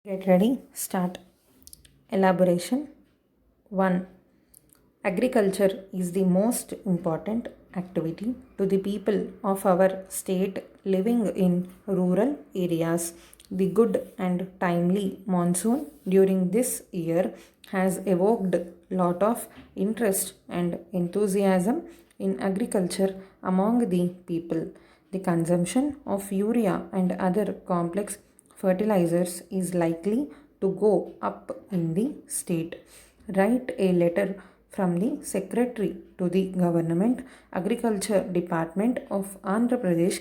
Get ready, start. Elaboration 1. Agriculture is the most important activity to the people of our state living in rural areas. The good and timely monsoon during this year has evoked lot of interest and enthusiasm in agriculture among the people. The consumption of urea and other complex fertilizers is likely to go up in the state. Write a letter from the Secretary to the Government Agriculture Department of Andhra Pradesh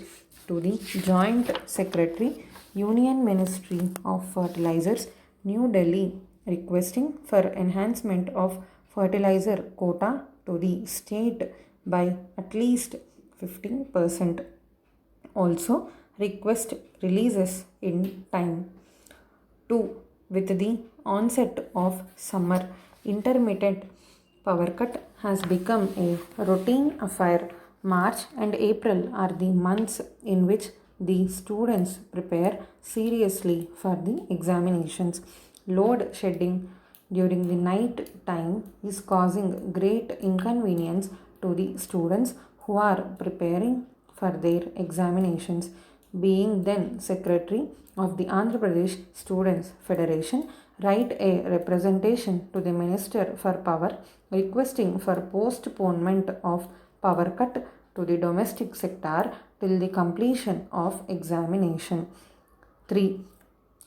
to the Joint Secretary Union Ministry of Fertilizers, New Delhi, requesting for enhancement of fertilizer quota to the state by at least 15%. Also, request releases in time. 2. With the onset of summer, intermittent power cut has become a routine affair. March and April are the months in which the students prepare seriously for the examinations. Load shedding during the night time is causing great inconvenience to the students who are preparing for their examinations. Being then Secretary of the Andhra Pradesh Students Federation, write a representation to the Minister for Power requesting for postponement of power cut to the domestic sector till the completion of examination. 3.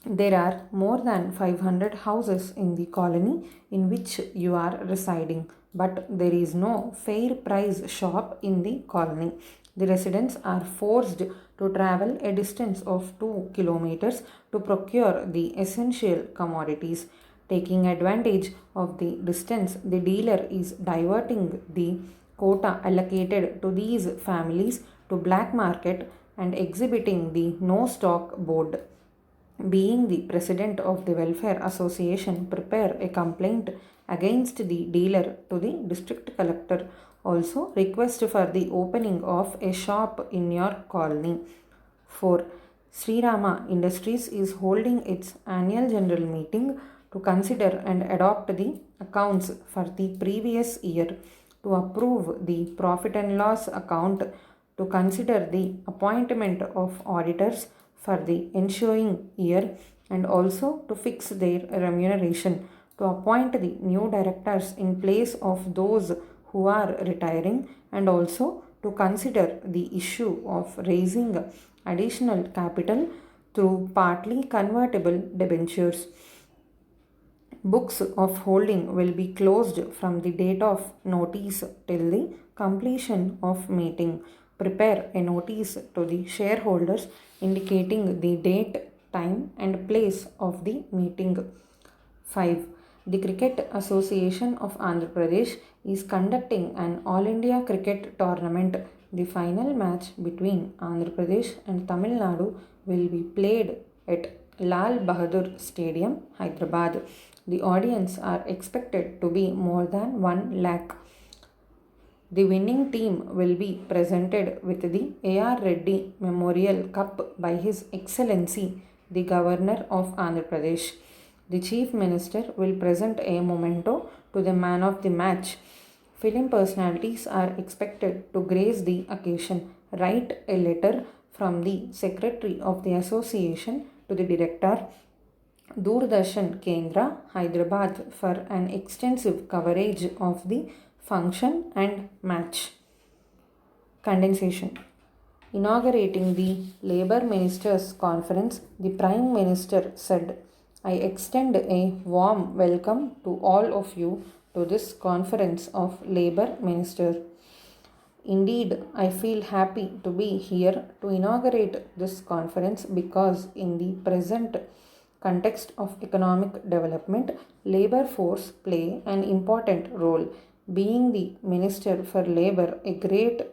There are more than 500 houses in the colony in which you are residing, but there is no fair price shop in the colony. The residents are forced to travel a distance of 2 kilometers to procure the essential commodities. Taking advantage of the distance, the dealer is diverting the quota allocated to these families to black market and exhibiting the no stock board. Being the president of the Welfare Association, prepare a complaint against the dealer to the district collector. Also, request for the opening of a shop in your colony. 4. Sri Rama Industries is holding its annual general meeting to consider and adopt the accounts for the previous year, to approve the profit and loss account, to consider the appointment of auditors for the ensuing year, and also to fix their remuneration, to appoint the new directors in place of those who are retiring, and also to consider the issue of raising additional capital through partly convertible debentures. Books of holding will be closed from the date of notice till the completion of meeting. Prepare a notice to the shareholders indicating the date, time, and place of the meeting. 5. The Cricket Association of Andhra Pradesh is conducting an All India Cricket Tournament. The final match between Andhra Pradesh and Tamil Nadu will be played at Lal Bahadur Stadium, Hyderabad. The audience are expected to be more than 1 lakh. The winning team will be presented with the A.R. Reddy Memorial Cup by His Excellency the Governor of Andhra Pradesh. The Chief Minister will present a memento to the man of the match. Film personalities are expected to grace the occasion. Write a letter from the Secretary of the Association to the Director, Doordarshan Kendra, Hyderabad, for an extensive coverage of the function and match. Condensation. Inaugurating the Labour Ministers' Conference, the Prime Minister said, I extend a warm welcome to all of you to this Conference of Labour Ministers. Indeed, I feel happy to be here to inaugurate this conference because in the present context of economic development, labor force play an important role. Being the Minister for Labor, a great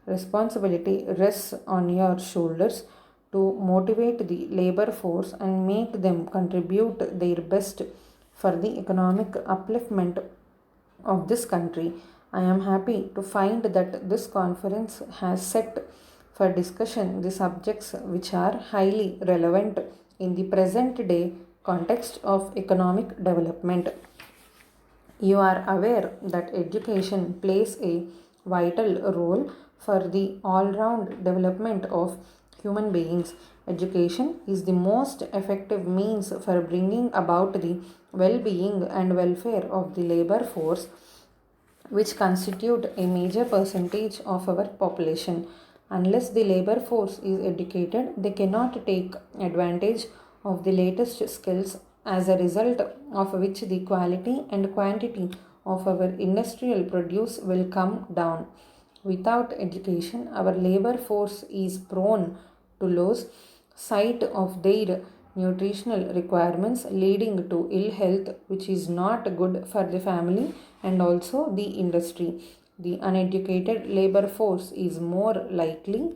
responsibility rests on your shoulders to motivate the labor force and make them contribute their best for the economic upliftment of this country. I am happy to find that this conference has set for discussion the subjects which are highly relevant in the present day context of economic development. You are aware that education plays a vital role for the all round development of human beings. Education is the most effective means for bringing about the well being and welfare of the labor force, which constitute a major percentage of our population. Unless the labor force is educated, they cannot take advantage of the latest skills, as a result of which the quality and quantity of our industrial produce will come down. Without education, our labor force is prone to lose sight of their nutritional requirements, leading to ill health, which is not good for the family and also the industry. The uneducated labor force is more likely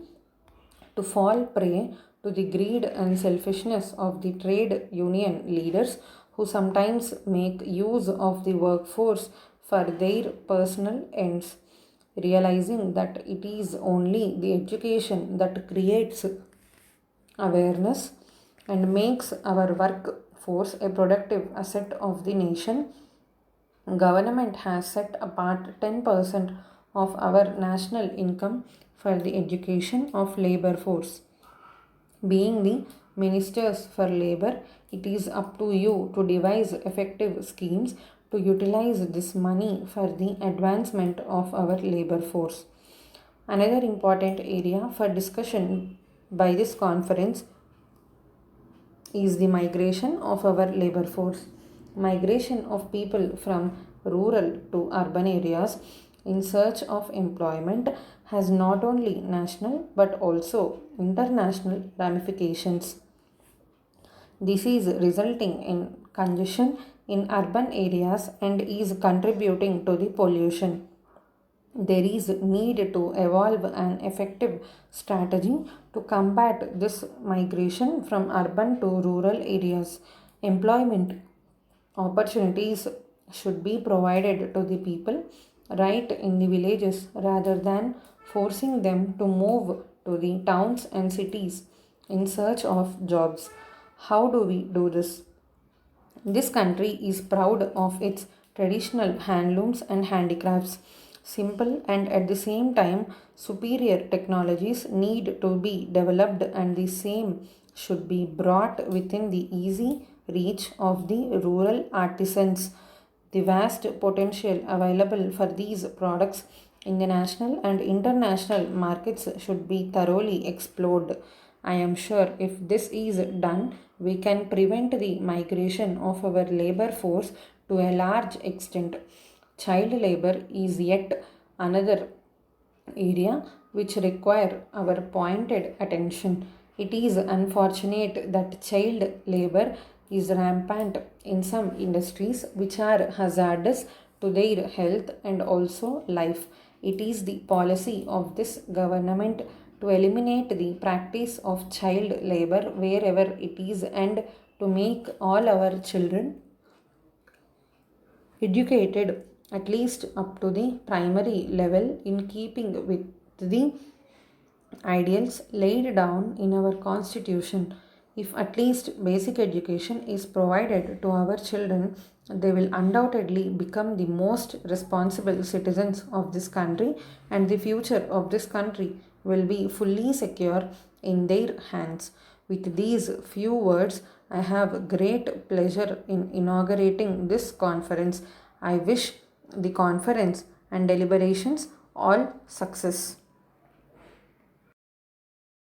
to fall prey to the greed and selfishness of the trade union leaders, who sometimes make use of the workforce for their personal ends. Realizing that it is only the education that creates awareness and makes our workforce a productive asset of the nation, government has set apart 10% of our national income for the education of labor force. Being the ministers for labor, it is up to you to devise effective schemes to utilize this money for the advancement of our labor force. Another important area for discussion by this conference is the migration of our labor force. Migration of people from rural to urban areas in search of employment has not only national but also international ramifications. This is resulting in congestion in urban areas and is contributing to the pollution. There is need to evolve an effective strategy to combat this migration from urban to rural areas. Employment opportunities should be provided to the people right in the villages rather than forcing them to move to the towns and cities in search of jobs. How do we do this? This country is proud of its traditional handlooms and handicrafts. Simple and at the same time superior technologies need to be developed, and the same should be brought within the easy reach of the rural artisans. The vast potential available for these products in the national and international markets should be thoroughly explored. I am sure if this is done, we can prevent the migration of our labor force to a large extent. Child labor is yet another area which require our pointed attention. It is unfortunate that child labor is rampant in some industries which are hazardous to their health and also life. It is the policy of this government to eliminate the practice of child labor wherever it is, and to make all our children educated at least up to the primary level in keeping with the ideals laid down in our constitution. If at least basic education is provided to our children, they will undoubtedly become the most responsible citizens of this country, and the future of this country will be fully secure in their hands. With these few words, I have great pleasure in inaugurating this conference. I wish the conference and deliberations all success.